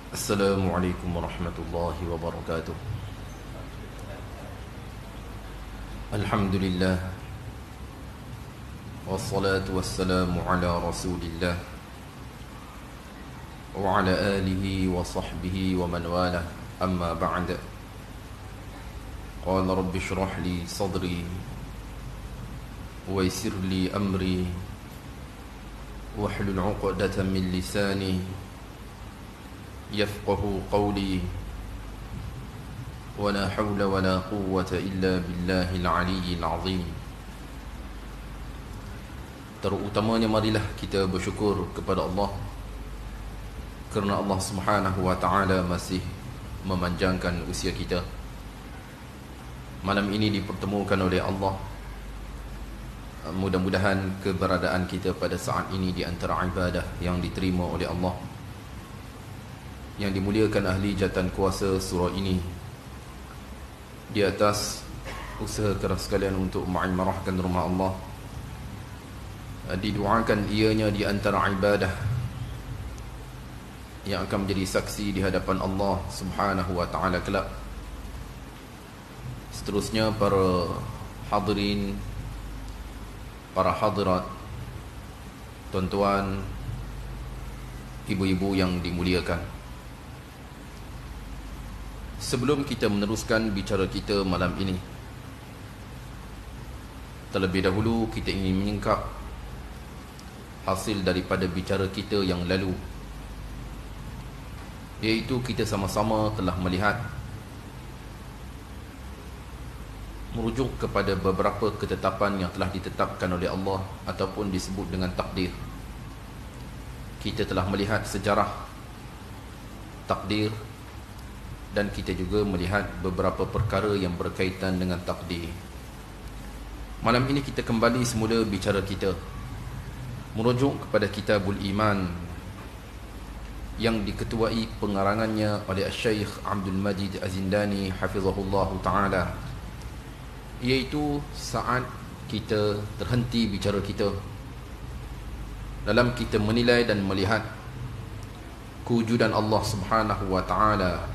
Assalamualaikum warahmatullahi wabarakatuh. Alhamdulillah, wassalatu wassalamu ala rasulillah wa ala alihi wa sahbihi wa man walah. Amma ba'd. Qala rabbi shrah li sadri wa yassir li amri wahlul 'uqdatan min lisani yafqahu qawli wa la hawla wa la quwwata illa billahil aliyyil azim. Terutamanya marilah kita bersyukur kepada Allah kerana Allah Subhanahu wa taala masih memanjangkan usia kita. Malam ini dipertemukan oleh Allah. Mudah-mudahan keberadaan kita pada saat ini di antara ibadah yang diterima oleh Allah, yang dimuliakan ahli jatan kuasa surah ini, di atas usaha keras kalian untuk mengimarahkan rumah Allah. Didoakan ianya di antara ibadah yang akan menjadi saksi di hadapan Allah Subhanahu wa taala kelak. Seterusnya para hadirin, para hadirat, tuan-tuan, ibu-ibu yang dimuliakan. Sebelum kita meneruskan bicara kita malam ini, terlebih dahulu kita ingin menyingkap hasil daripada bicara kita yang lalu, iaitu kita sama-sama telah melihat, merujuk kepada beberapa ketetapan yang telah ditetapkan oleh Allah ataupun disebut dengan takdir. Kita telah melihat sejarah takdir, dan kita juga melihat beberapa perkara yang berkaitan dengan takdir. Malam ini kita kembali semula bicara kita, merujuk kepada Kitabul Iman yang diketuai pengarangannya oleh Syekh Abdul Majid Az-Zindani hafizahullah ta'ala, iaitu saat kita terhenti bicara kita dalam kita menilai dan melihat kewujudan Allah Subhanahu wa ta'ala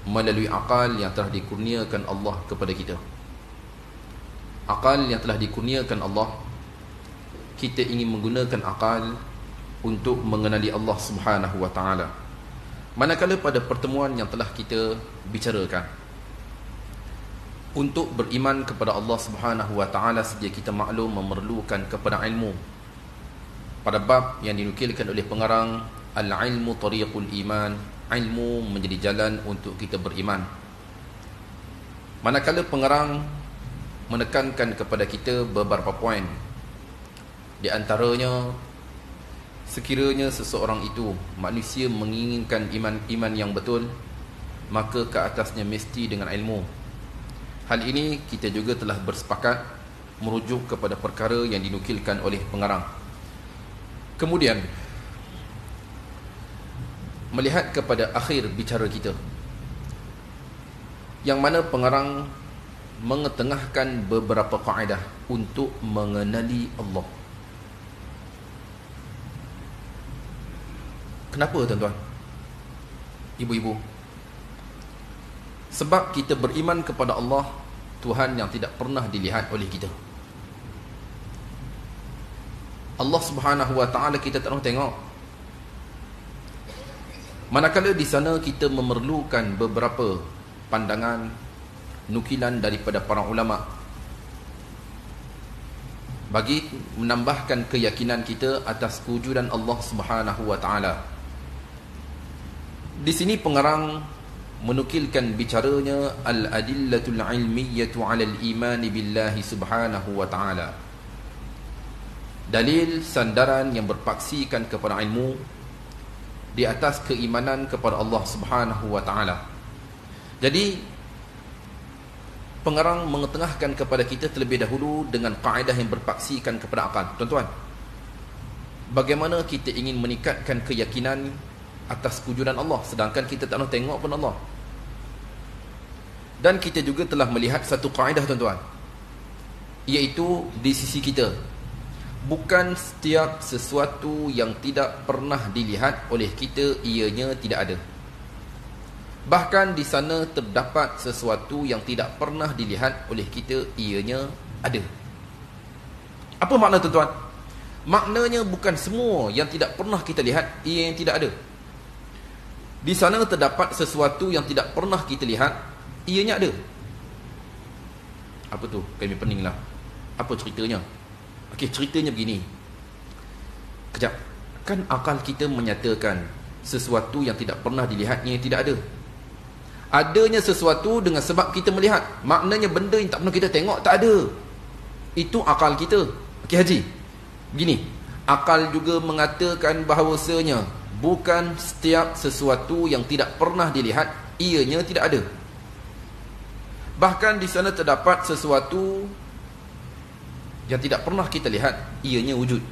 melalui akal yang telah dikurniakan Allah kepada kita. Akal yang telah dikurniakan Allah, kita ingin menggunakan akal untuk mengenali Allah Subhanahu wa ta'ala. Manakala pada pertemuan yang telah kita bicarakan, untuk beriman kepada Allah Subhanahu wa ta'ala sedia kita maklum memerlukan kepada ilmu. Pada bab yang dinukilkan oleh pengarang, al-ilmu tariqul iman, ilmu menjadi jalan untuk kita beriman. Manakala pengarang menekankan kepada kita beberapa poin, di antaranya, sekiranya seseorang itu, manusia menginginkan iman yang betul, maka ke atasnya mesti dengan ilmu. Hal ini kita juga telah bersepakat merujuk kepada perkara yang dinukilkan oleh pengarang. Kemudian melihat kepada akhir bicara kita, yang mana pengarang mengetengahkan beberapa kaedah untuk mengenali Allah. Kenapa tuan-tuan, ibu-ibu? Sebab kita beriman kepada Allah, Tuhan yang tidak pernah dilihat oleh kita. Allah Subhanahu wa ta'ala kita tak pernah tengok. Manakala di sana kita memerlukan beberapa pandangan, nukilan daripada para ulama bagi menambahkan keyakinan kita atas kewujudan Allah Subhanahu wa ta'ala. Di sini pengarang menukilkan bicaranya al-adillatul ilmiyyatu 'ala al-iman billahi subhanahu wa ta'ala. Dalil sandaran yang berpaksikan kepada ilmu di atas keimanan kepada Allah Subhanahu wa ta'ala. Jadi pengarang mengetengahkan kepada kita terlebih dahulu dengan kaedah yang berpaksikan kepada akal. Tuan-tuan, bagaimana kita ingin meningkatkan keyakinan atas kewujudan Allah sedangkan kita tak nak tengok pun Allah? Dan kita juga telah melihat satu kaedah tuan-tuan, iaitu di sisi kita, bukan setiap sesuatu yang tidak pernah dilihat oleh kita ianya tidak ada. Bahkan di sana terdapat sesuatu yang tidak pernah dilihat oleh kita ianya ada. Apa makna tuan-tuan? Maknanya bukan semua yang tidak pernah kita lihat ia yang tidak ada. Di sana terdapat sesuatu yang tidak pernah kita lihat ianya ada. Apa tu? Kami peninglah. Apa ceritanya? Okey, ceritanya begini. Kejap. Kan akal kita menyatakan sesuatu yang tidak pernah dilihat yang tidak ada. Adanya sesuatu dengan sebab kita melihat. Maknanya benda yang tak pernah kita tengok tak ada. Itu akal kita. Okey Haji, begini, akal juga mengatakan bahawasanya bukan setiap sesuatu yang tidak pernah dilihat ianya tidak ada. Bahkan di sana terdapat sesuatu yang tidak pernah kita lihat ianya wujud.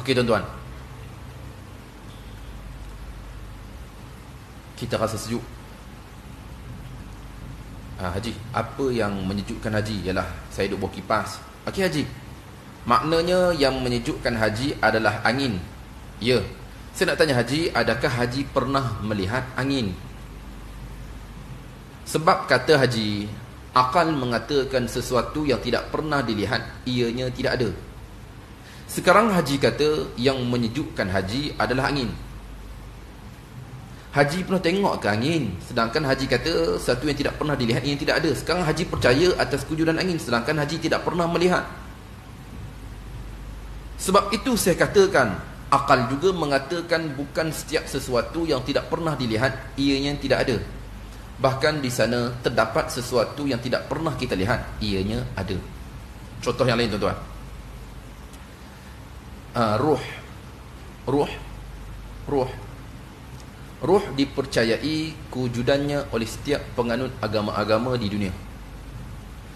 Okey tuan-tuan, kita rasa sejuk. Haji, apa yang menyejukkan Haji ialah saya duduk bawah kipas. Okey Haji, maknanya yang menyejukkan Haji adalah angin. Ya, saya nak tanya Haji, adakah Haji pernah melihat angin? Sebab kata Haji, akal mengatakan sesuatu yang tidak pernah dilihat ianya tidak ada. Sekarang Haji kata yang menyejukkan Haji adalah angin. Haji pernah tengok ke angin? Sedangkan Haji kata satu yang tidak pernah dilihat yang tidak ada. Sekarang Haji percaya atas kewujudan angin, sedangkan Haji tidak pernah melihat. Sebab itu saya katakan akal juga mengatakan bukan setiap sesuatu yang tidak pernah dilihat ianya tidak ada. Bahkan di sana terdapat sesuatu yang tidak pernah kita lihat ianya ada. Contoh yang lain tuan-tuan. Ruh dipercayai kewujudannya oleh setiap penganut agama-agama di dunia.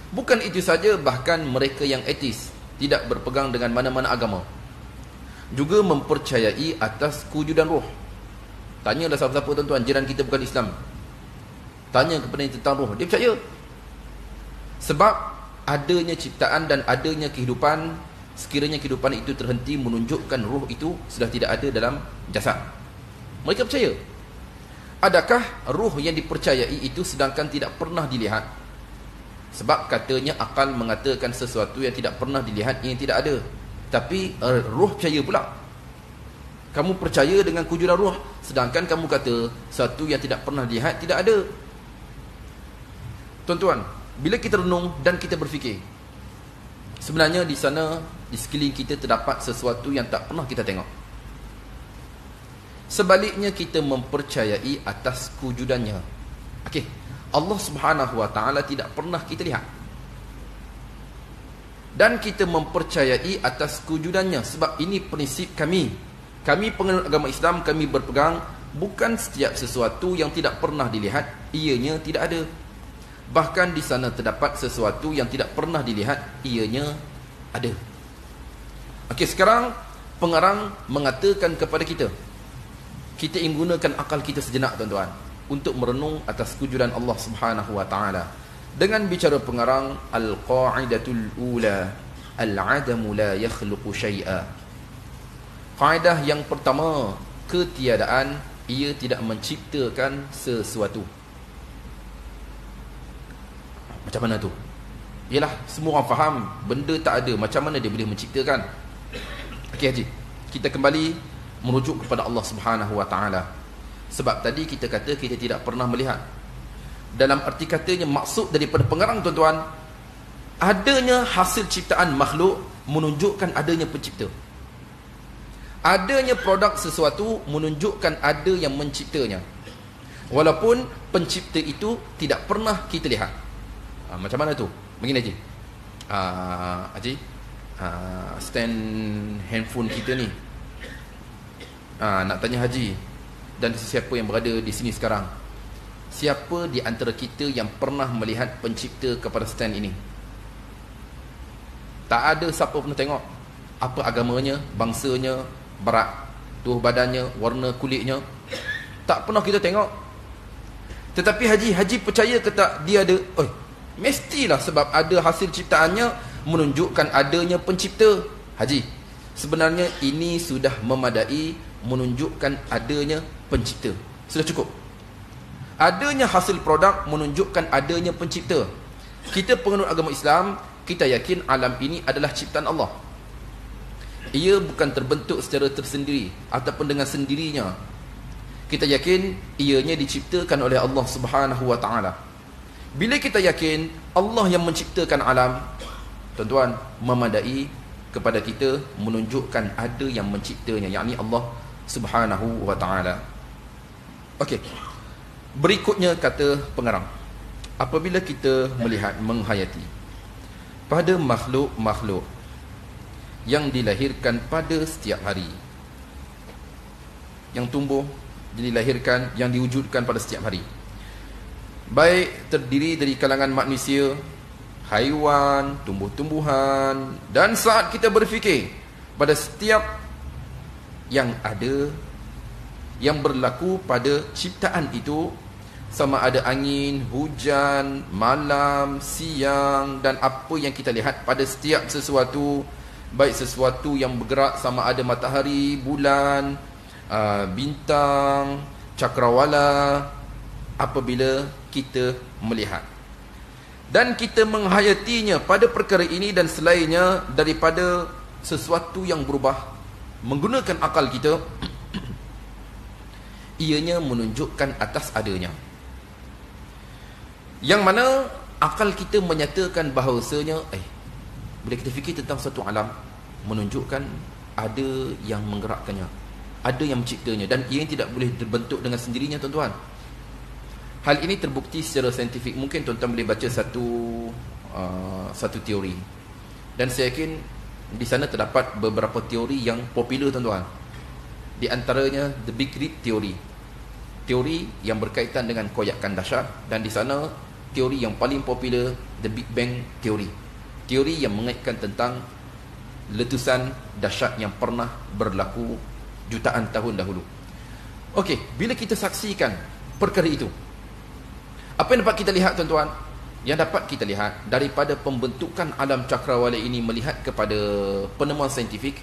Bukan itu saja, bahkan mereka yang ateis, tidak berpegang dengan mana-mana agama, juga mempercayai atas kewujudan ruh. Tanyalah siapa-siapa tuan-tuan, jiran kita bukan Islam, tanya kepada dia tentang ruh, dia percaya. Sebab adanya ciptaan dan adanya kehidupan, sekiranya kehidupan itu terhenti menunjukkan ruh itu sudah tidak ada dalam jasad. Mereka percaya. Adakah ruh yang dipercayai itu sedangkan tidak pernah dilihat? Sebab katanya akal mengatakan sesuatu yang tidak pernah dilihat yang tidak ada. Tapi ruh percaya pula. Kamu percaya dengan kewujudan ruh, sedangkan kamu kata sesuatu yang tidak pernah dilihat tidak ada. Tuan-tuan, bila kita renung dan kita berfikir, sebenarnya di sana, di sekeliling kita terdapat sesuatu yang tak pernah kita tengok. Sebaliknya kita mempercayai atas kewujudannya. Okey, Allah Subhanahu Wa Taala tidak pernah kita lihat. Dan kita mempercayai atas kewujudannya sebab ini prinsip kami. Kami penganut agama Islam, kami berpegang bukan setiap sesuatu yang tidak pernah dilihat ianya tidak ada. Bahkan di sana terdapat sesuatu yang tidak pernah dilihat ianya ada. Okey, sekarang pengarang mengatakan kepada kita, kita ingin gunakan akal kita sejenak tuan-tuan untuk merenung atas kewujudan Allah Subhanahu Wa Taala. Dengan bicara pengarang, al-qa'idatul ula, al-'adamu la yakhluqu syai'a. Kaedah yang pertama, ketiadaan ia tidak menciptakan sesuatu. Macam mana tu? Yalah, semua orang faham benda tak ada, macam mana dia boleh menciptakan? Okey Haji, kita kembali merujuk kepada Allah Subhanahu Wa Taala. Sebab tadi kita kata kita tidak pernah melihat. Dalam arti katanya, maksud daripada pengarang tuan-tuan, adanya hasil ciptaan makhluk menunjukkan adanya pencipta. Adanya produk sesuatu menunjukkan ada yang menciptanya, walaupun pencipta itu tidak pernah kita lihat. Macam mana tu? Begini Haji, Haji, stand handphone kita ni, nak tanya Haji dan siapa yang berada di sini sekarang, siapa di antara kita yang pernah melihat pencipta kepada stand ini? Tak ada siapa pernah tengok apa agamanya, bangsanya, berat tubuh badannya, warna kulitnya. Tak pernah kita tengok. Tetapi Haji percaya ke tak dia ada? Mestilah, sebab ada hasil ciptaannya, menunjukkan adanya pencipta. Haji, sebenarnya ini sudah memadai menunjukkan adanya pencipta. Sudah cukup. Adanya hasil produk menunjukkan adanya pencipta. Kita penganut agama Islam, kita yakin alam ini adalah ciptaan Allah. Ia bukan terbentuk secara tersendiri ataupun dengan sendirinya. Kita yakin ianya diciptakan oleh Allah Subhanahu wa taala. Bila kita yakin Allah yang menciptakan alam, tuan-tuan, memadai kepada kita menunjukkan ada yang menciptanya, yakni Allah Subhanahu wa taala. Okey. Berikutnya kata pengarang, apabila kita melihat, menghayati pada makhluk-makhluk yang dilahirkan pada setiap hari, yang tumbuh, dilahirkan, yang diwujudkan pada setiap hari, baik terdiri dari kalangan manusia, haiwan, tumbuh-tumbuhan, dan saat kita berfikir pada setiap yang ada, yang berlaku pada ciptaan itu, sama ada angin, hujan, malam, siang, dan apa yang kita lihat pada setiap sesuatu, baik sesuatu yang bergerak, sama ada matahari, bulan, bintang, cakrawala, apabila kita melihat dan kita menghayatinya pada perkara ini dan selainnya daripada sesuatu yang berubah menggunakan akal kita, ianya menunjukkan atas adanya, yang mana akal kita menyatakan bahawasanya bila kita fikir tentang satu alam, menunjukkan ada yang menggerakkannya, ada yang menciptanya, dan ia tidak boleh terbentuk dengan sendirinya, tuan-tuan. Hal ini terbukti secara saintifik. Mungkin tuan-tuan boleh baca satu teori, dan saya yakin di sana terdapat beberapa teori yang popular, tuan-tuan. Di antaranya The Big Rip Theory, teori yang berkaitan dengan koyakan dahsyat, dan di sana teori yang paling popular The Big Bang Theory, teori yang mengaitkan tentang letusan dahsyat yang pernah berlaku jutaan tahun dahulu. Okey, bila kita saksikan perkara itu, apa yang dapat kita lihat, tuan-tuan? Yang dapat kita lihat daripada pembentukan alam cakrawala ini, melihat kepada penemuan saintifik,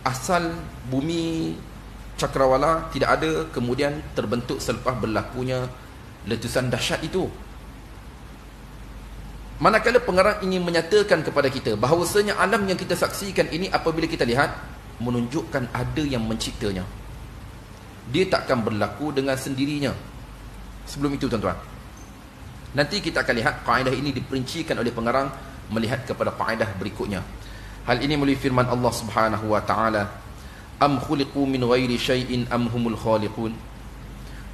asal bumi cakrawala tidak ada, kemudian terbentuk selepas berlakunya letusan dahsyat itu. Manakala pengarang ingin menyatakan kepada kita bahawasanya alam yang kita saksikan ini, apabila kita lihat, menunjukkan ada yang menciptanya. Dia takkan berlaku dengan sendirinya. Sebelum itu, tuan-tuan, nanti kita akan lihat kaedah ini diperincikan oleh pengarang melihat kepada kaedah berikutnya. Hal ini melalui firman Allah Subhanahu wa taala, am khuliqu min ghairi syai'in am humul khaliqun.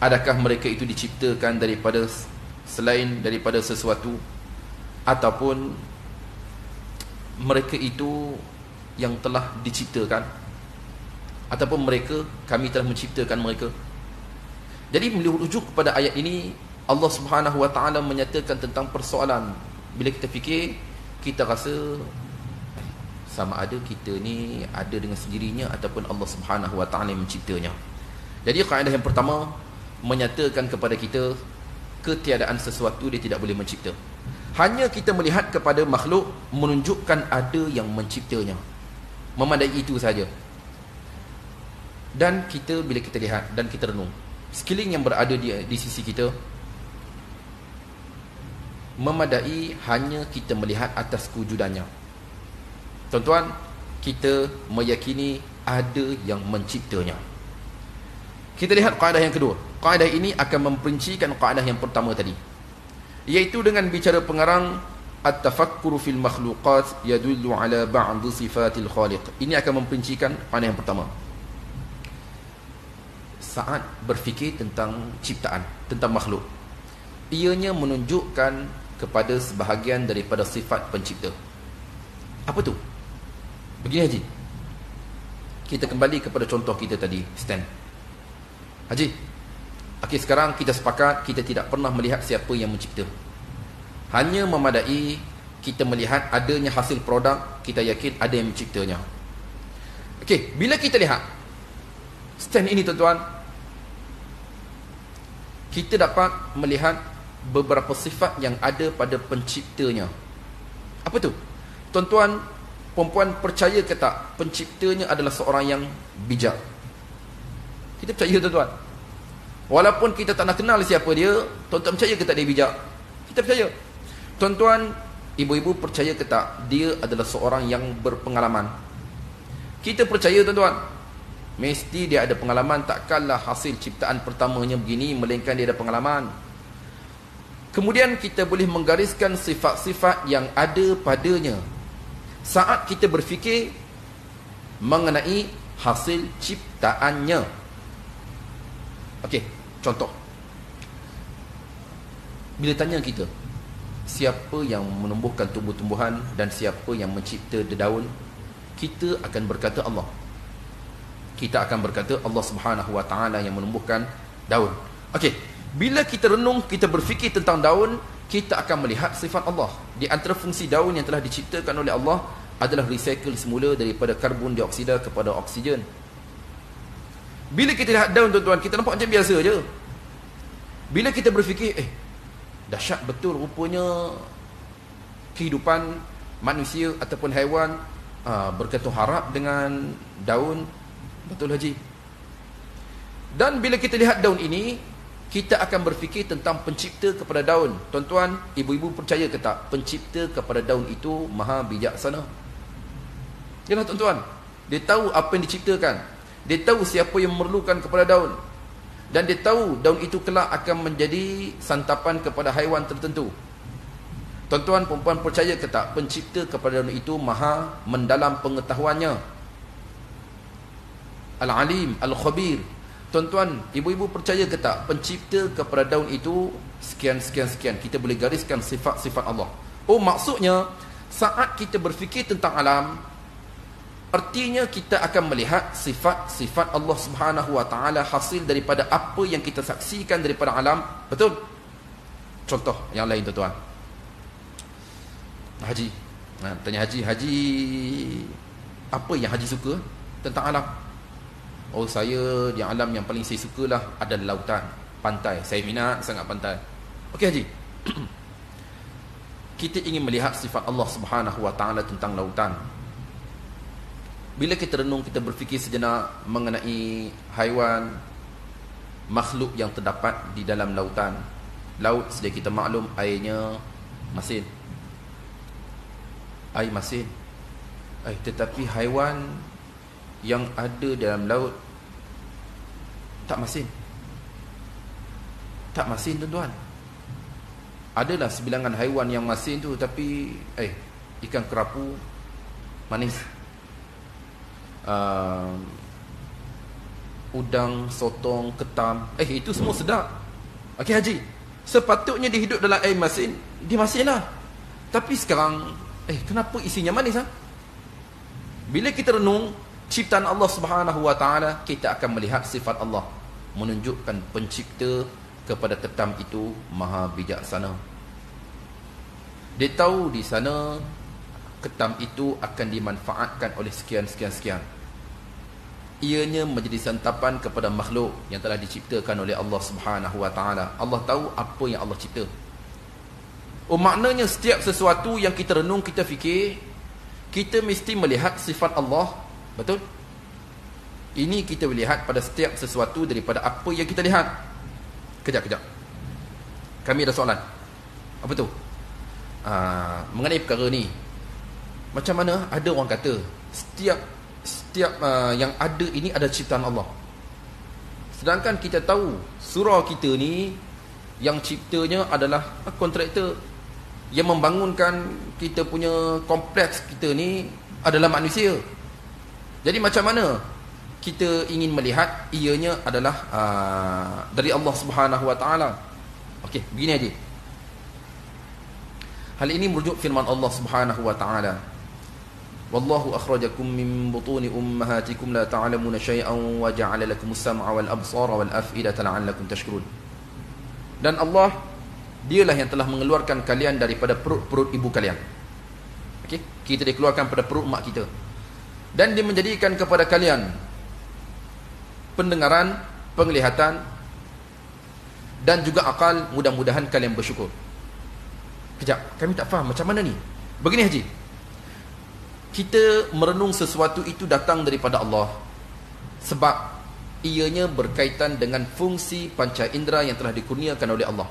Adakah mereka itu diciptakan daripada selain daripada sesuatu, ataupun mereka itu yang telah diciptakan, ataupun mereka, kami telah menciptakan mereka. Jadi merujuk kepada ayat ini, Allah Subhanahu wa taala menyatakan tentang persoalan. Bila kita fikir, kita rasa sama ada kita ni ada dengan sendirinya ataupun Allah Subhanahu wa taala yang menciptanya. Jadi kaedah yang pertama menyatakan kepada kita ketiadaan sesuatu, dia tidak boleh mencipta. Hanya kita melihat kepada makhluk menunjukkan ada yang menciptanya. Memadai itu saja. Dan kita, bila kita lihat dan kita renung, sekeliling yang berada di sisi kita, memadai hanya kita melihat atas kewujudannya. Tuan-tuan, kita meyakini ada yang menciptanya. Kita lihat kaedah yang kedua. Kaedah ini akan memperincikan kaedah yang pertama tadi, iaitu dengan bicara pengarang, at-tafakkuru fil makhluqat yadullu ala ba'd sifatil khaliq. Ini akan memperincikan kaedah yang pertama. Saat berfikir tentang ciptaan, tentang makhluk, ianya menunjukkan kepada sebahagian daripada sifat pencipta. Apa tu? Begini, Haji, kita kembali kepada contoh kita tadi, stand. Haji, okey, sekarang kita sepakat kita tidak pernah melihat siapa yang mencipta. Hanya memadai kita melihat adanya hasil produk, kita yakin ada yang menciptanya. Okey, bila kita lihat stand ini, tuan-tuan, kita dapat melihat beberapa sifat yang ada pada penciptanya. Apa tu? Tuan-tuan, perempuan, percaya ke tak penciptanya adalah seorang yang bijak? Kita percaya tuan-tuan. Walaupun kita tak nak kenal siapa dia, tuan-tuan percaya ke tak dia bijak? Kita percaya. Tuan-tuan, ibu-ibu percaya ke tak dia adalah seorang yang berpengalaman? Kita percaya tuan-tuan. Mesti dia ada pengalaman, takkanlah hasil ciptaan pertamanya begini, melainkan dia ada pengalaman. Kemudian kita boleh menggariskan sifat-sifat yang ada padanya saat kita berfikir mengenai hasil ciptaannya. Okey, contoh. Bila tanya kita, siapa yang menumbuhkan tumbuh-tumbuhan dan siapa yang mencipta daun, kita akan berkata Allah. Kita akan berkata Allah Subhanahu Wa Taala yang menumbuhkan daun. Okey, bila kita renung, kita berfikir tentang daun, kita akan melihat sifat Allah. Di antara fungsi daun yang telah diciptakan oleh Allah adalah recycle semula daripada karbon dioksida kepada oksigen. Bila kita lihat daun tuan-tuan, kita nampak macam biasa je. Bila kita berfikir, dahsyat betul rupanya kehidupan manusia ataupun haiwan bergantung harap dengan daun. Betul Haji. Dan bila kita lihat daun ini, kita akan berfikir tentang pencipta kepada daun. Tuan-tuan, ibu-ibu percaya ke tak pencipta kepada daun itu maha bijaksana? Yalah tuan-tuan, dia tahu apa yang diciptakan. Dia tahu siapa yang memerlukan kepada daun. Dan dia tahu daun itu kelak akan menjadi santapan kepada haiwan tertentu. Tuan-tuan, perempuan percaya ke tak pencipta kepada daun itu maha mendalam pengetahuannya, Al-Alim, Al-Khabir. Tuan-tuan, ibu-ibu percaya ke tak pencipta kepada daun itu sekian. Kita boleh gariskan sifat-sifat Allah. Oh, maksudnya saat kita berfikir tentang alam, artinya kita akan melihat sifat-sifat Allah Subhanahu Wa Taala hasil daripada apa yang kita saksikan daripada alam. Betul? Contoh yang lain tuan-tuan. Haji, tanya Haji, apa yang Haji suka tentang alam? Oh, saya di alam yang paling saya sukalah adalah lautan, pantai. Saya minat sangat pantai. Okey Haji. Kita ingin melihat sifat Allah Subhanahu Wa Taala tentang lautan. Bila kita renung, kita berfikir sejenak mengenai haiwan, makhluk yang terdapat di dalam lautan. Laut sedia kita maklum airnya masin. Air masin. Tetapi haiwan yang ada dalam laut tak masin. Tak masin tuan-tuan. Adalah sebilangan haiwan yang masin tu, tapi ikan kerapu manis, udang, sotong, ketam, itu semua sedap. Okey Haji, sepatutnya dia hidup dalam air masin, dia masin lah. Tapi sekarang kenapa isinya manis Bila kita renung ciptaan Allah Subhanahu Wa Taala, kita akan melihat sifat Allah, menunjukkan pencipta kepada ketam itu maha bijaksana. Dia tahu di sana ketam itu akan dimanfaatkan oleh sekian. Ianya menjadi santapan kepada makhluk yang telah diciptakan oleh Allah Subhanahu Wa Taala. Allah tahu apa yang Allah cipta. Oh, maknanya setiap sesuatu yang kita renung, kita fikir, kita mesti melihat sifat Allah. Betul? Ini kita lihat pada setiap sesuatu daripada apa yang kita lihat. Kejap. Kami ada soalan. Apa tu? Mengenai perkara ni, macam mana ada orang kata setiap yang ada ini ada ciptaan Allah, sedangkan kita tahu surau kita ni yang ciptanya adalah kontraktor, yang membangunkan kita punya kompleks kita ni adalah manusia. Jadi macam mana kita ingin melihat ianya adalah dari Allah Subhanahu Wa Taala? Okey, begini aja. Hal ini merujuk firman Allah Subhanahu Wa Taala, Wallahu akhrajakum min butuni ummahatikum la ta'lamuna syai'an wa ja'ala lakumus sam'a wal absara wal af'idata la'allakum tashkurun. Dan Allah, dialah yang telah mengeluarkan kalian daripada perut-perut ibu kalian. Okey, kita dikeluarkan pada perut mak kita. Dan dia menjadikan kepada kalian pendengaran, penglihatan dan juga akal. Mudah-mudahan kalian bersyukur. Kejap, kami tak faham macam mana ni. Begini Haji, kita merenung sesuatu itu datang daripada Allah sebab ianya berkaitan dengan fungsi panca indera yang telah dikurniakan oleh Allah.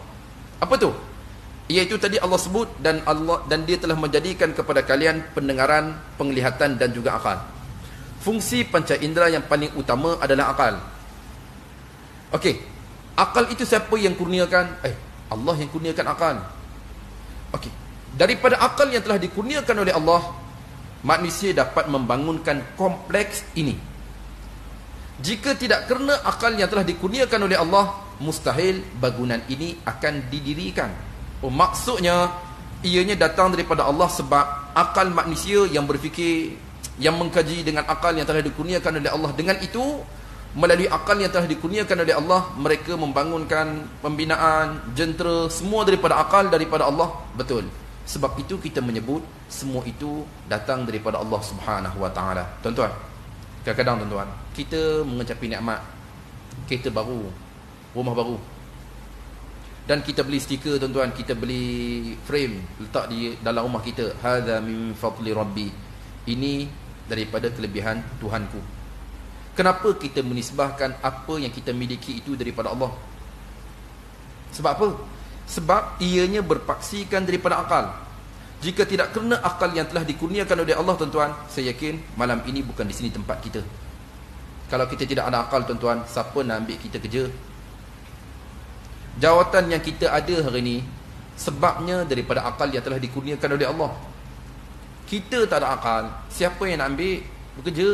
Apa tu? Iaitu tadi Allah sebut, dan dia telah menjadikan kepada kalian pendengaran, penglihatan dan juga akal. Fungsi panca indera yang paling utama adalah akal. Okey, akal itu siapa yang kurniakan? Allah yang kurniakan akal. Okey, daripada akal yang telah dikurniakan oleh Allah, manusia dapat membangunkan kompleks ini. Jika tidak kerana akal yang telah dikurniakan oleh Allah, mustahil bangunan ini akan didirikan. Maksudnya ianya datang daripada Allah sebab akal manusia yang berfikir, yang mengkaji dengan akal yang telah dikurniakan oleh Allah, dengan itu melalui akal yang telah dikurniakan oleh Allah, mereka membangunkan pembinaan, jentera, semua daripada akal, daripada Allah. Betul. Sebab itu kita menyebut semua itu datang daripada Allah Subhanahu wa taala. Tuan-tuan, kadang-kadang tuan-tuan, kita mengecapi nikmat, kereta baru, rumah baru, dan kita beli stiker tuan-tuan, kita beli frame, letak di dalam rumah kita. Hadza min fadli rabbi. Ini daripada kelebihan Tuhanku. Kenapa kita menisbahkan apa yang kita miliki itu daripada Allah? Sebab apa? Sebab ianya berpaksikan daripada akal. Jika tidak kerana akal yang telah dikurniakan oleh Allah tuan-tuan, saya yakin malam ini bukan di sini tempat kita. Kalau kita tidak ada akal tuan-tuan, siapa nak ambil kita kerja? Jawatan yang kita ada hari ini sebabnya daripada akal yang telah dikurniakan oleh Allah. Kita tak ada akal, siapa yang nak ambil bekerja?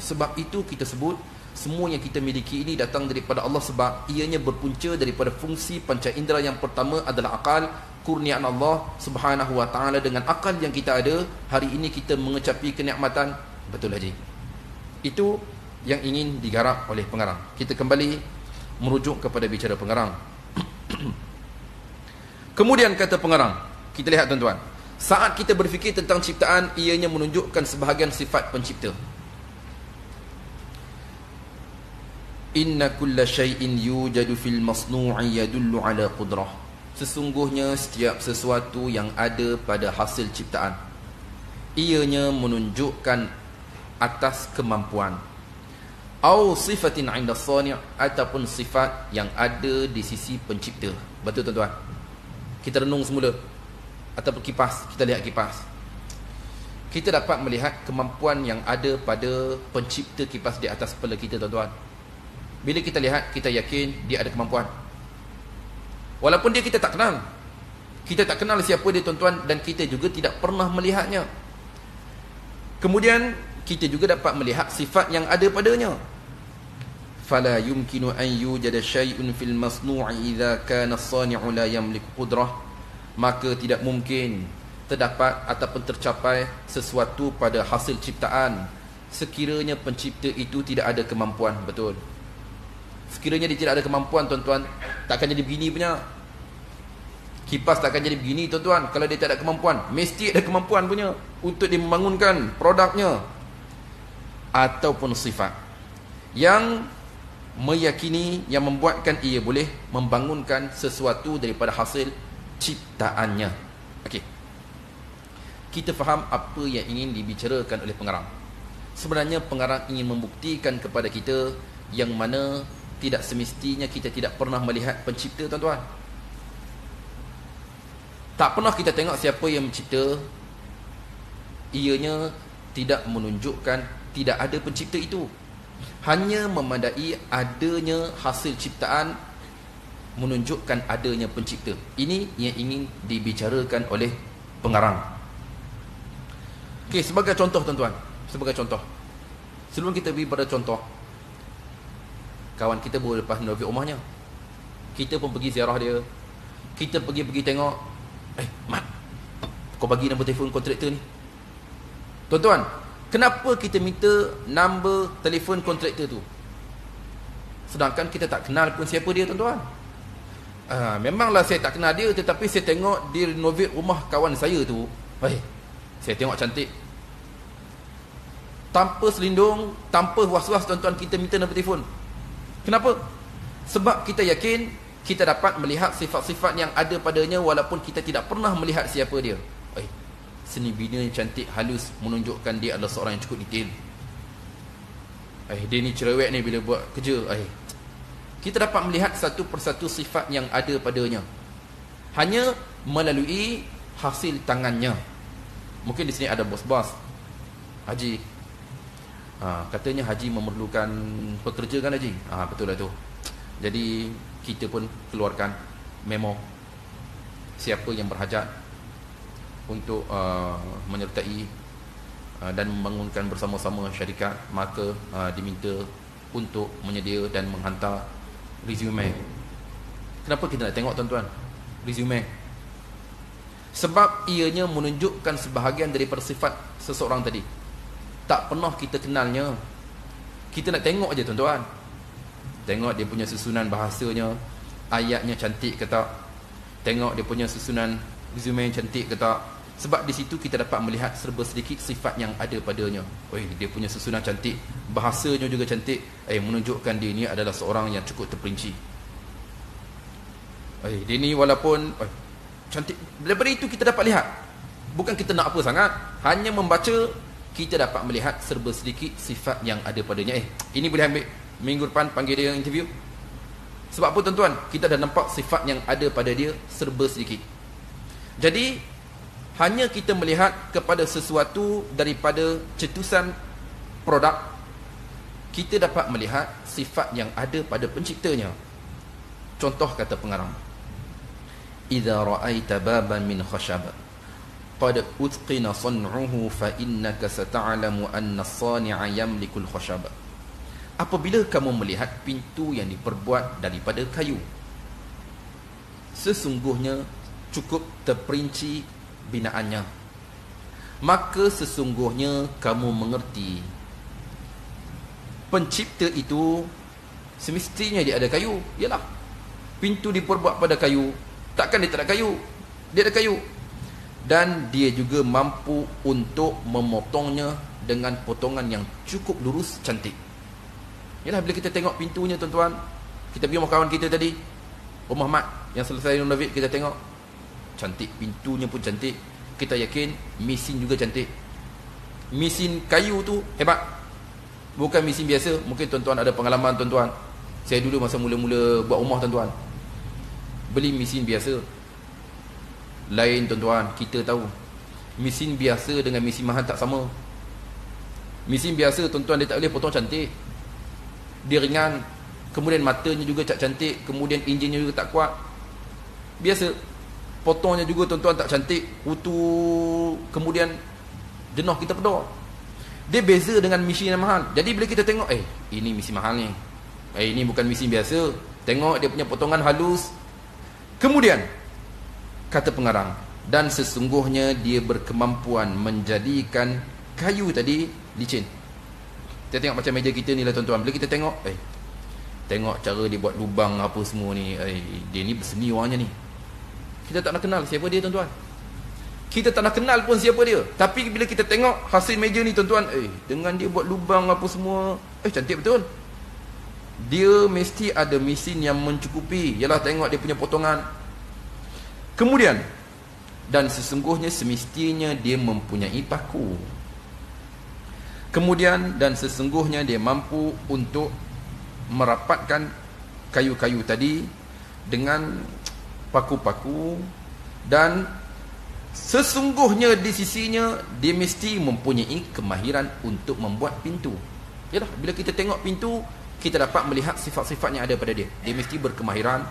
Sebab itu kita sebut semua yang kita miliki ini datang daripada Allah, sebab ianya berpunca daripada fungsi panca indera yang pertama adalah akal, kurniaan Allah Subhanahu wa taala. Dengan akal yang kita ada hari ini kita mengecapi kenikmatan. Betul Haji. Itu yang ingin digarap oleh pengarang. Kita kembali merujuk kepada bicara pengarang. Kemudian kata pengarang, kita lihat tuan-tuan, saat kita berfikir tentang ciptaan, ianya menunjukkan sebahagian sifat pencipta. Inna kulla syai'in yujadu fil masnu'i yadullu ala qudrah. Sesungguhnya setiap sesuatu yang ada pada hasil ciptaan, ianya menunjukkan atas kemampuan. Au sifatin 'inda as-sani', ataupun sifat yang ada di sisi pencipta. Betul tuan-tuan? Kita renung semula, ataupun kipas, kita lihat kipas, kita dapat melihat kemampuan yang ada pada pencipta kipas di atas kepala kita tuan-tuan. Bila kita lihat, kita yakin dia ada kemampuan, walaupun dia kita tak kenal. Kita tak kenal siapa dia tuan-tuan, dan kita juga tidak pernah melihatnya. Kemudian kita juga dapat melihat sifat yang ada padanya. Fala yumkinu an yujada syai'un fil masnu'i idza kana as-sani'u la yamliku qudrah. Maka tidak mungkin terdapat ataupun tercapai sesuatu pada hasil ciptaan sekiranya pencipta itu tidak ada kemampuan. Betul. Sekiranya dia tidak ada kemampuan tuan-tuan, takkan jadi begini punya. Kipas takkan jadi begini tuan-tuan kalau dia tak ada kemampuan. Mesti ada kemampuan punya untuk dia membangunkan produknya ataupun sifat yang meyakini, yang membuatkan ia boleh membangunkan sesuatu daripada hasil ciptaannya. Okey, kita faham apa yang ingin dibicarakan oleh pengarang. Sebenarnya pengarang ingin membuktikan kepada kita yang mana tidak semestinya kita tidak pernah melihat pencipta tuan-tuan. Tak pernah kita tengok siapa yang mencipta, ianya tidak menunjukkan tidak ada pencipta itu. Hanya memandai adanya hasil ciptaan menunjukkan adanya pencipta. Ini yang ingin dibicarakan oleh pengarang. Okey, sebagai contoh tuan-tuan, sebagai contoh, sebelum kita pergi pada contoh, kawan kita baru lepas renovate rumahnya, kita pun pergi ziarah dia, kita pergi tengok. Mat, kau bagi nombor telefon kontraktor ni. Tuan-tuan, kenapa kita minta nombor telefon kontraktor tu, sedangkan kita tak kenal pun siapa dia tuan-tuan? Memanglah saya tak kenal dia, tetapi saya tengok dia renovate rumah kawan saya tu, saya tengok cantik. Tanpa selindung, tanpa was-was tuan-tuan, kita minta nombor telefon. Kenapa? Sebab kita yakin kita dapat melihat sifat-sifat yang ada padanya walaupun kita tidak pernah melihat siapa dia. seni bina yang cantik, halus, menunjukkan dia adalah seorang yang cukup detail. Dia ni cerewet ni bila buat kerja. Kita dapat melihat satu persatu sifat yang ada padanya hanya melalui hasil tangannya. Mungkin di sini ada bos-bos haji, katanya haji memerlukan pekerja kan haji? Betul lah tu. Jadi kita pun keluarkan memo siapa yang berhajat untuk menyertai dan membangunkan bersama-sama syarikat, maka diminta untuk menyedia dan menghantar resume. Kenapa kita nak tengok tuan-tuan resume? Sebab ianya menunjukkan sebahagian daripada sifat seseorang tadi. Tak pernah kita kenalnya, kita nak tengok aja tuan-tuan. Tengok dia punya susunan bahasanya, ayatnya cantik ke tak, tengok dia punya susunan resume yang cantik ke tak. Sebab di situ kita dapat melihat serba sedikit sifat yang ada padanya. Dia punya susunan cantik, bahasanya juga cantik, menunjukkan dia ni adalah seorang yang cukup terperinci. Dia ni walaupun cantik, daripada itu kita dapat lihat. Bukan kita nak apa sangat, hanya membaca kita dapat melihat serba sedikit sifat yang ada padanya. Ini boleh ambil minggu depan, panggil dia interview. Sebab apa tuan-tuan? Kita dah nampak sifat yang ada pada dia serba sedikit. Jadi hanya kita melihat kepada sesuatu daripada cetusan produk, kita dapat melihat sifat yang ada pada penciptanya. Contoh kata pengarang, idza ra'aita baban min khashab qad utqina san'uhu fa innaka sata'lamu anna as-sani'a yamliku al-khashab. Apabila kamu melihat pintu yang diperbuat daripada kayu, sesungguhnya cukup terperinci binaannya, maka sesungguhnya kamu mengerti pencipta itu semestinya dia ada kayu. Yalah, pintu diperbuat pada kayu, takkan dia tak ada kayu? Dia ada kayu. Dan dia juga mampu untuk memotongnya dengan potongan yang cukup lurus, cantik. Yalah, bila kita tengok pintunya tuan-tuan, kita pergi rumah kawan kita tadi, Rumah Mat yang selesai renovate, kita tengok cantik, pintunya pun cantik. Kita yakin mesin juga cantik. Mesin kayu tu hebat, bukan mesin biasa. Mungkin tuan-tuan ada pengalaman tuan-tuan. Saya dulu masa mula-mula buat rumah tuan-tuan, beli mesin biasa lain tuan-tuan. Kita tahu mesin biasa dengan mesin mahal tak sama. Mesin biasa tuan-tuan dia tak boleh potong cantik, dia ringan, kemudian matanya juga tak cantik, kemudian enjinnya juga tak kuat. Biasa potongnya juga tuan-tuan tak cantik, kutu, kemudian jenuh kita pedor. Dia beza dengan mesin yang mahal. Jadi bila kita tengok, ini mesin mahal ni, ini bukan mesin biasa. Tengok dia punya potongan halus. Kemudian kata pengarang, dan sesungguhnya dia berkemampuan menjadikan kayu tadi licin. Kita tengok macam meja kita ni lah tuan-tuan. Bila kita tengok, tengok cara dia buat lubang apa semua ni, dia ni berseni orangnya ni. Kita tak nak kenal siapa dia tuan-tuan. Kita tak nak kenal pun siapa dia. Tapi bila kita tengok hasil meja ni tuan-tuan, dengan dia buat lubang apa semua, cantik betul. Dia mesti ada mesin yang mencukupi. Yalah, tengok dia punya potongan. Kemudian, dan sesungguhnya semestinya dia mempunyai paku. Kemudian, dan sesungguhnya dia mampu untuk merapatkan kayu-kayu tadi dengan paku-paku. Dan sesungguhnya di sisinya dia mesti mempunyai kemahiran untuk membuat pintu. Yalah, bila kita tengok pintu, kita dapat melihat sifat-sifat yang ada pada dia. Dia mesti berkemahiran,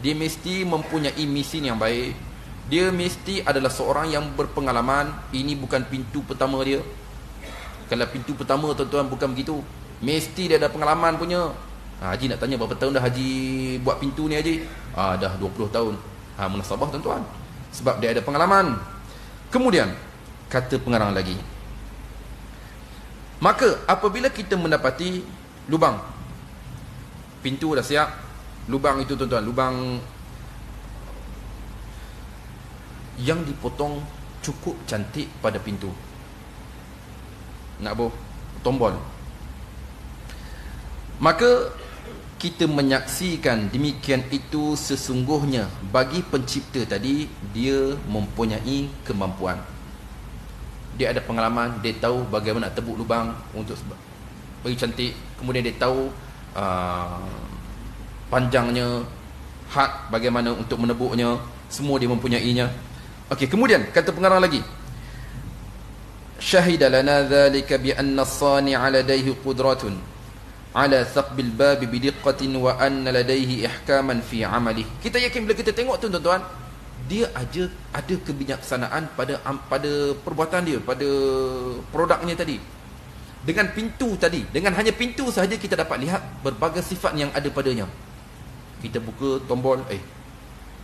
dia mesti mempunyai mesin yang baik, dia mesti adalah seorang yang berpengalaman. Ini bukan pintu pertama dia. Kalau pintu pertama tuan-tuan bukan begitu, mesti dia ada pengalaman punya. Haji nak tanya berapa tahun dah Haji buat pintu ni Haji? Dah 20 tahun. Munasabah tuan-tuan, sebab dia ada pengalaman. Kemudian kata pengarang lagi, maka apabila kita mendapati lubang, pintu dah siap, lubang itu tuan-tuan, lubang yang dipotong cukup cantik pada pintu, nak tombol, maka kita menyaksikan demikian itu sesungguhnya bagi pencipta tadi dia mempunyai kemampuan. dia ada pengalaman, dia tahu bagaimana nak tebuk lubang untuk bagi cantik, kemudian dia tahu panjangnya, had bagaimana untuk menebuknya, semua dia mempunyainya. Okey, kemudian kata pengarang lagi, syahida lana dhalika bi anna as-sani'a ladayhi qudratun ala thaqbil bab bidiqqatin wa anna ladayhi ihkaman fi 'amalihi. Kita yakin bila kita tengok tu tuan-tuan, dia ada kebijaksanaan pada perbuatan dia, pada produknya tadi. Dengan pintu tadi, dengan hanya pintu sahaja kita dapat lihat berbagai sifat yang ada padanya. Kita buka tombol,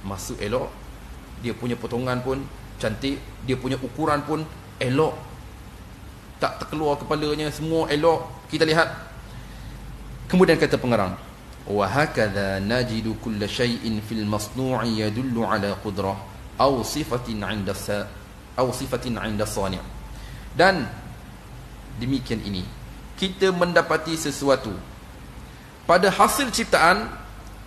masuk elok, dia punya potongan pun cantik, dia punya ukuran pun elok, tak terkeluar kepalanya, semua elok, kita lihat. Kemudian kata pengarang, wa hakadha najidu kulla shay'in fil masnu'i yadullu ala qudrah aw sifatin 'inda sani'. Dan demikian ini kita mendapati sesuatu pada hasil ciptaan.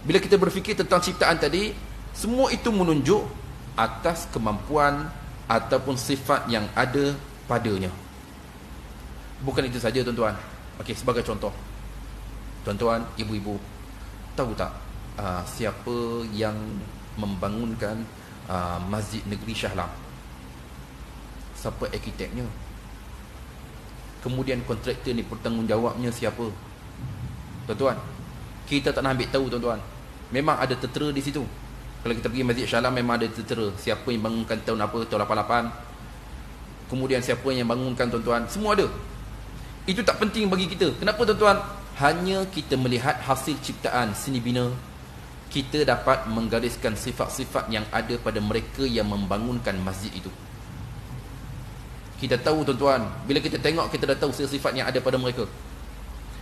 Bila kita berfikir tentang ciptaan tadi, semua itu menunjuk atas kemampuan ataupun sifat yang ada padanya. Bukan itu saja tuan-tuan. Okey, sebagai contoh, tuan-tuan, ibu-ibu, tahu tak siapa yang membangunkan Masjid Negeri Shah Alam? Siapa arkiteknya? Kemudian kontraktor ni bertanggungjawabnya siapa? Tuan-tuan, kita tak nak ambil tahu tuan-tuan. Memang ada tertera di situ. Kalau kita pergi Masjid Shah Alam, memang ada tertera siapa yang bangunkan tahun apa, tahun 88. Kemudian siapa yang bangunkan tuan-tuan, semua ada. Itu tak penting bagi kita. Kenapa tuan-tuan? Hanya kita melihat hasil ciptaan seni bina, kita dapat menggariskan sifat-sifat yang ada pada mereka yang membangunkan masjid itu. Kita tahu tuan-tuan, bila kita tengok, kita dah tahu sifat yang ada pada mereka,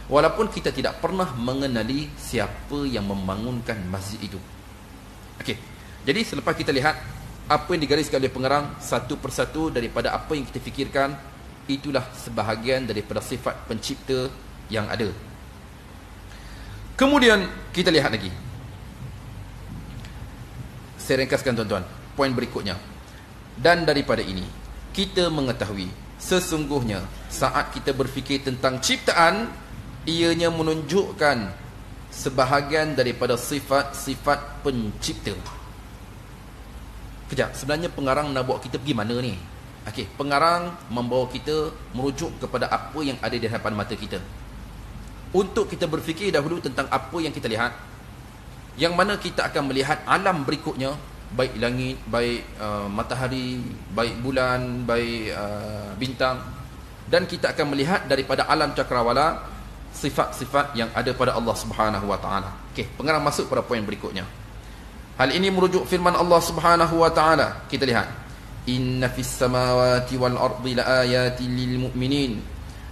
walaupun kita tidak pernah mengenali siapa yang membangunkan masjid itu. Okey, jadi selepas kita lihat apa yang digariskan oleh pengarang satu persatu daripada apa yang kita fikirkan, itulah sebahagian daripada sifat pencipta yang ada. Kemudian kita lihat lagi, saya ringkaskan tuan-tuan, poin berikutnya. Dan daripada ini kita mengetahui sesungguhnya saat kita berfikir tentang ciptaan, ianya menunjukkan sebahagian daripada sifat-sifat pencipta. Kejap, sebenarnya pengarang nak bawa kita pergi mana ni? Okey, pengarang membawa kita merujuk kepada apa yang ada di hadapan mata kita, untuk kita berfikir dahulu tentang apa yang kita lihat, yang mana kita akan melihat alam berikutnya, baik langit, baik matahari, baik bulan, baik bintang, dan kita akan melihat daripada alam cakrawala sifat-sifat yang ada pada Allah Subhanahu wa taala. Okey, pengarang masuk pada poin berikutnya. Hal ini merujuk firman Allah Subhanahu wa taala. Kita lihat, inna fis samawati wal ardi laayatin lil mu'minin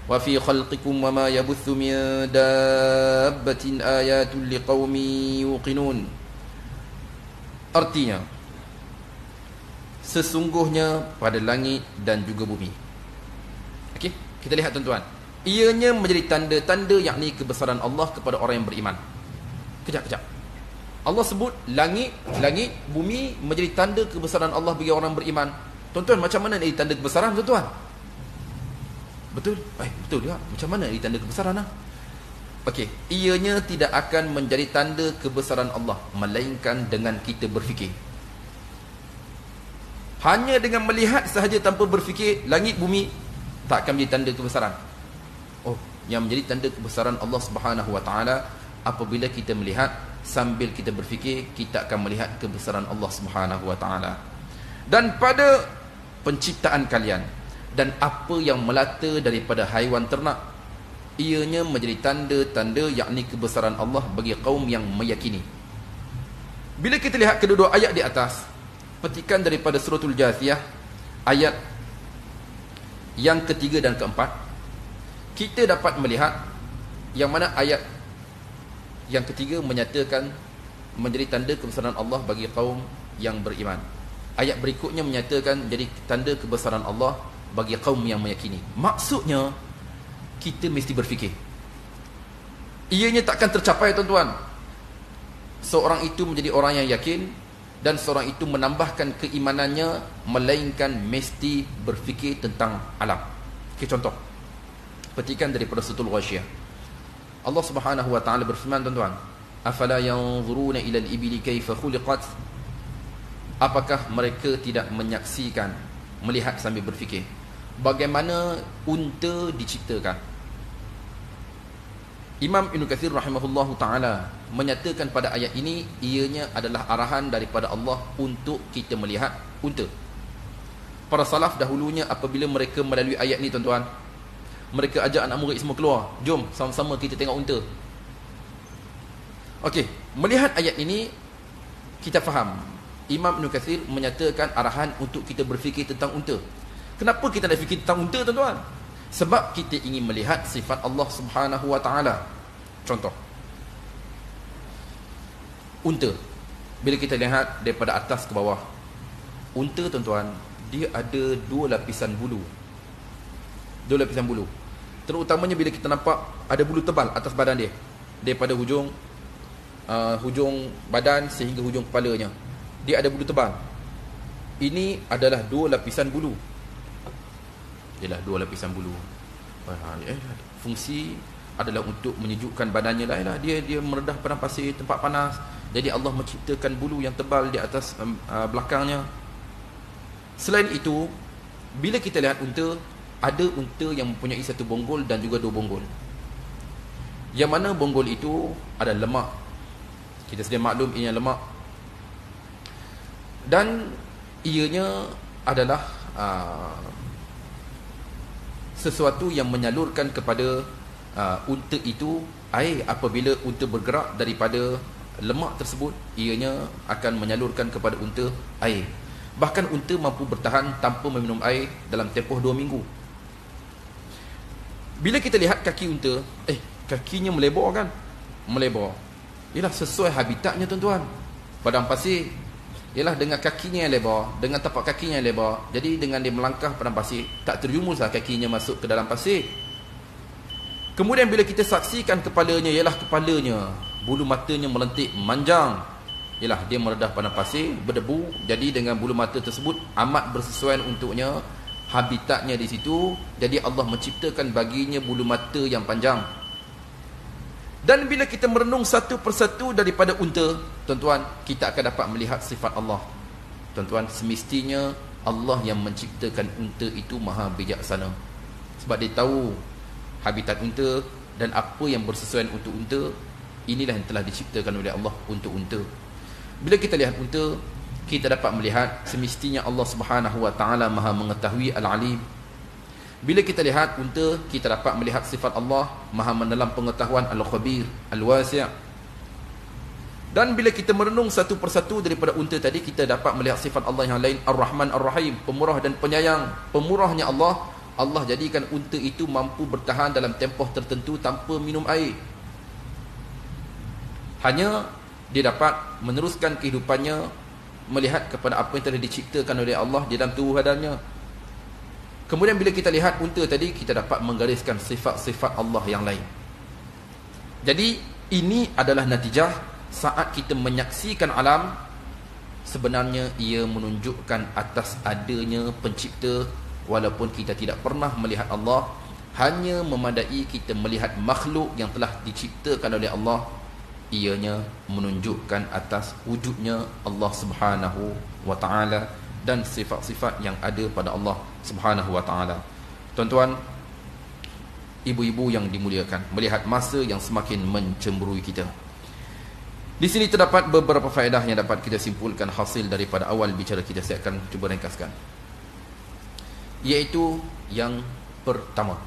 wa fi khalqikum wa ma yabuthu min dabbatin ayatun liqaumin yuqinun. Artinya, sesungguhnya pada langit dan juga bumi. Okey, kita lihat tuan-tuan, ianya menjadi tanda-tanda yakni kebesaran Allah kepada orang yang beriman. Kejap. Allah sebut langit, bumi menjadi tanda kebesaran Allah bagi orang beriman. Tuan-tuan, macam mana ini tanda kebesaran tuan-tuan? Betul? Betul juga. Macam mana ini tanda kebesaran lah? Okey, ianya tidak akan menjadi tanda kebesaran Allah melainkan dengan kita berfikir. Hanya dengan melihat sahaja tanpa berfikir, langit bumi tak akan menjadi tanda kebesaran. Oh, yang menjadi tanda kebesaran Allah Subhanahu wa taala apabila kita melihat sambil kita berfikir, kita akan melihat kebesaran Allah Subhanahu wa taala. Dan pada penciptaan kalian dan apa yang melata daripada haiwan ternak, ianya menjadi tanda-tanda yakni kebesaran Allah bagi kaum yang meyakini. Bila kita lihat kedua-dua ayat di atas, petikan daripada suratul Jathiyah ayat yang ketiga dan keempat, kita dapat melihat yang mana ayat yang ketiga menyatakan menjadi tanda kebesaran Allah bagi kaum yang beriman. Ayat berikutnya menyatakan menjadi tanda kebesaran Allah bagi kaum yang meyakini. Maksudnya, kita mesti berfikir. Ianya takkan tercapai tuan-tuan, seorang itu menjadi orang yang yakin dan seorang itu menambahkan keimanannya, melainkan mesti berfikir tentang alam. Okay, contoh petikan daripada suratul Ghasyiyah. Allah Subhanahu wa taala berfirman, tuan-tuan, afala yanzuruna ila al-ibili kaifa khuliqat? Apakah mereka tidak menyaksikan, melihat sambil berfikir bagaimana unta diciptakan? Imam Ibn Katsir rahimahullahu ta'ala menyatakan pada ayat ini, ianya adalah arahan daripada Allah untuk kita melihat unta. Para salaf dahulunya apabila mereka melalui ayat ni, tuan-tuan, mereka ajak anak murid semua keluar, jom sama-sama kita tengok unta. Okey, melihat ayat ini kita faham Imam Ibn Katsir menyatakan arahan untuk kita berfikir tentang unta. Kenapa kita nak fikir tentang unta, tuan-tuan? Sebab kita ingin melihat sifat Allah Subhanahu wa taala. Contoh, unta, bila kita lihat daripada atas ke bawah, unta, tuan-tuan, dia ada dua lapisan bulu. Terutamanya bila kita nampak ada bulu tebal atas badan dia, daripada hujung badan sehingga hujung kepalanya, dia ada bulu tebal. Ini adalah dua lapisan bulu. Fungsi adalah untuk menyejukkan badannya lah. Dia meredah padang pasir, tempat panas. Jadi Allah menciptakan bulu yang tebal di atas belakangnya. Selain itu, bila kita lihat unta, ada unta yang mempunyai satu bonggol dan juga dua bonggol. Yang mana bonggol itu ada lemak. Kita sedia maklum ianya lemak. Dan ianya adalah sesuatu yang menyalurkan kepada unta itu air. Apabila unta bergerak daripada lemak tersebut, ianya akan menyalurkan kepada unta air. Bahkan unta mampu bertahan tanpa meminum air dalam tempoh 2 minggu. Bila kita lihat kaki unta, kakinya melebar kan? Melebar. Ialah sesuai habitatnya, tuan-tuan. Padang pasir, ialah dengan kakinya yang lebar, dengan tapak kakinya yang lebar. Jadi dengan dia melangkah padang pasir, tak terjumuslah kakinya masuk ke dalam pasir. Kemudian bila kita saksikan kepalanya, ialah kepalanya, bulu matanya melentik, manjang. Ialah dia meredah padang pasir, berdebu. Jadi dengan bulu mata tersebut amat bersesuaian untuknya, habitatnya di situ. Jadi Allah menciptakan baginya bulu mata yang panjang. Dan bila kita merenung satu persatu daripada unta, tuan-tuan, kita akan dapat melihat sifat Allah. Tuan-tuan, semestinya Allah yang menciptakan unta itu maha bijaksana. Sebab dia tahu habitat unta dan apa yang bersesuaian untuk unta. Inilah yang telah diciptakan oleh Allah untuk unta. Bila kita lihat unta, kita dapat melihat semestinya Allah Subhanahu wa taala maha mengetahui, al-alim. Bila kita lihat unta, kita dapat melihat sifat Allah maha mendalam pengetahuan, al-khabir, al-wasi'. Dan bila kita merenung satu persatu daripada unta tadi, kita dapat melihat sifat Allah yang lain, ar-Rahman, ar-Rahim, pemurah dan penyayang. Pemurahnya Allah, Allah jadikan unta itu mampu bertahan dalam tempoh tertentu tanpa minum air. Hanya dia dapat meneruskan kehidupannya melihat kepada apa yang telah diciptakan oleh Allah di dalam tubuh badannya. Kemudian bila kita lihat unta tadi, kita dapat menggariskan sifat-sifat Allah yang lain. Jadi ini adalah natijah saat kita menyaksikan alam. Sebenarnya ia menunjukkan atas adanya pencipta. Walaupun kita tidak pernah melihat Allah, hanya memadai kita melihat makhluk yang telah diciptakan oleh Allah, ianya menunjukkan atas wujudnya Allah Subhanahu wa ta'ala dan sifat-sifat yang ada pada Allah Subhanahu wa ta'ala. Tuan-tuan, ibu-ibu yang dimuliakan, melihat masa yang semakin mencemburui kita, di sini terdapat beberapa faedah yang dapat kita simpulkan hasil daripada awal bicara kita. Saya akan cuba ringkaskan. Iaitu yang pertama,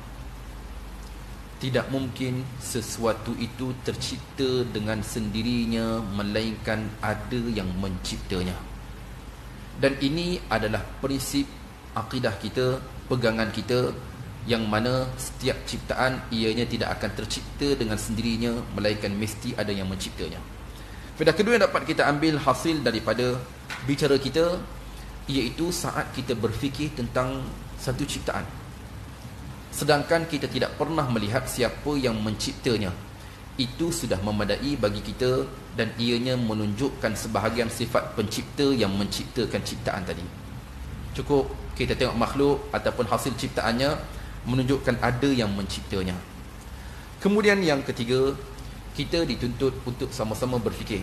tidak mungkin sesuatu itu tercipta dengan sendirinya, melainkan ada yang menciptanya. Dan ini adalah prinsip akidah kita, pegangan kita, yang mana setiap ciptaan ianya tidak akan tercipta dengan sendirinya, melainkan mesti ada yang menciptanya. Faedah kedua yang dapat kita ambil hasil daripada bicara kita, iaitu saat kita berfikir tentang satu ciptaan, sedangkan kita tidak pernah melihat siapa yang menciptanya, itu sudah memadai bagi kita, dan ianya menunjukkan sebahagian sifat pencipta yang menciptakan ciptaan tadi. Cukup kita tengok makhluk ataupun hasil ciptaannya menunjukkan ada yang menciptanya. Kemudian yang ketiga, kita dituntut untuk sama-sama berfikir.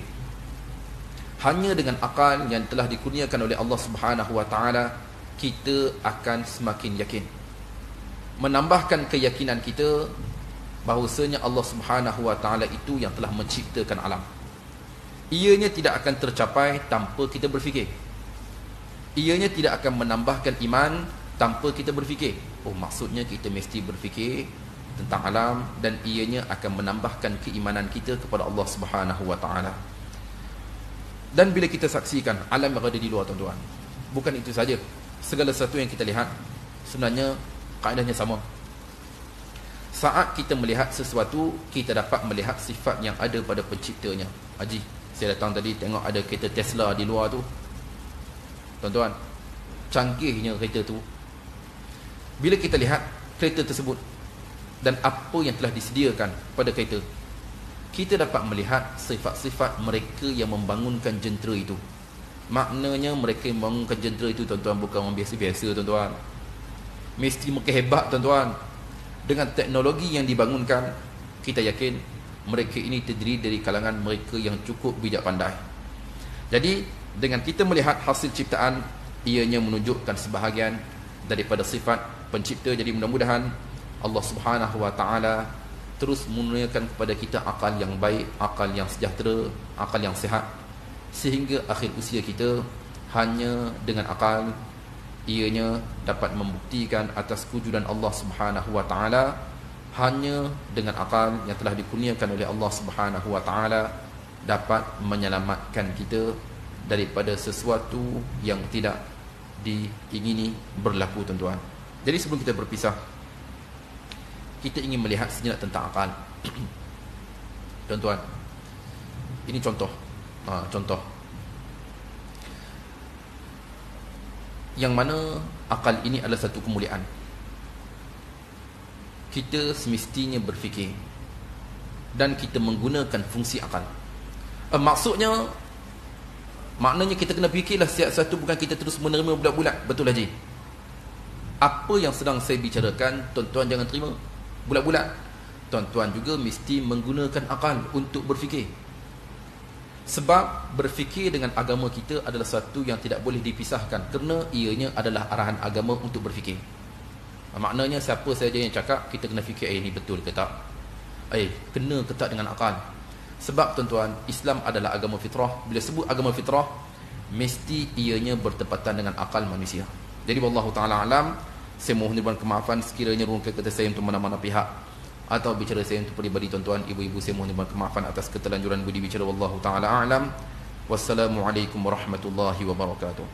Hanya dengan akal yang telah dikurniakan oleh Allah Subhanahu wa taala, kita akan semakin yakin, menambahkan keyakinan kita bahawasanya Allah Subhanahu wa taala itu yang telah menciptakan alam. Ianya tidak akan tercapai tanpa kita berfikir. Ianya tidak akan menambahkan iman tanpa kita berfikir. Oh, maksudnya kita mesti berfikir tentang alam, dan ianya akan menambahkan keimanan kita kepada Allah Subhanahu wa taala. Dan bila kita saksikan alam yang ada di luar, tuan-tuan, bukan itu saja, segala sesuatu yang kita lihat sebenarnya kaedahnya sama. Saat kita melihat sesuatu, kita dapat melihat sifat yang ada pada penciptanya. Haji, saya datang tadi tengok ada kereta Tesla di luar tu, tuan-tuan, canggihnya kereta tu. Bila kita lihat kereta tersebut dan apa yang telah disediakan pada kereta, kita dapat melihat sifat-sifat mereka yang membangunkan jentera itu. Maknanya mereka yang membangunkan jentera itu, tuan-tuan, bukan orang biasa-biasa, tuan-tuan. Mesti mereka hebat, tuan-tuan. Dengan teknologi yang dibangunkan, kita yakin mereka ini terdiri dari kalangan mereka yang cukup bijak pandai. Jadi dengan kita melihat hasil ciptaan, ianya menunjukkan sebahagian daripada sifat pencipta. Jadi mudah-mudahan Allah Subhanahu wa taala terus menurunkan kepada kita akal yang baik, akal yang sejahtera, akal yang sihat, sehingga akhir usia kita hanya dengan akal ianya dapat membuktikan atas kewujudan Allah Subhanahu wa taala. Hanya dengan akal yang telah dikurniakan oleh Allah Subhanahu wa taala dapat menyelamatkan kita daripada sesuatu yang tidak diingini berlaku, tuan-tuan. Jadi sebelum kita berpisah, kita ingin melihat sejenak tentang akal. Tuan-tuan, ini contoh. Contoh yang mana akal ini adalah satu kemuliaan. Kita semestinya berfikir dan kita menggunakan fungsi akal. Maknanya kita kena fikirlah setiap satu, bukan kita terus menerima bulat-bulat. Betul Haji? Apa yang sedang saya bicarakan, tuan-tuan jangan terima bulat-bulat. Tuan-tuan juga mesti menggunakan akal untuk berfikir. Sebab berfikir dengan agama kita adalah satu yang tidak boleh dipisahkan, kerana ianya adalah arahan agama untuk berfikir. Maknanya siapa saja yang cakap, kita kena fikir, ini betul ke tak? Kena ke tak dengan akal. Sebab tuan-tuan, Islam adalah agama fitrah. Bila sebut agama fitrah, mesti ianya bertepatan dengan akal manusia. Jadi wallahu ta'ala alam, saya mohon kemaafan sekiranya rungkai kata saya untuk mana-mana pihak atau bicara saya untuk peribadi, tuan-tuan, ibu-ibu, saya mohon kemaafan atas ketelanjuran budi bicara. Wallahu ta'ala alam. Wassalamualaikum warahmatullahi wabarakatuh.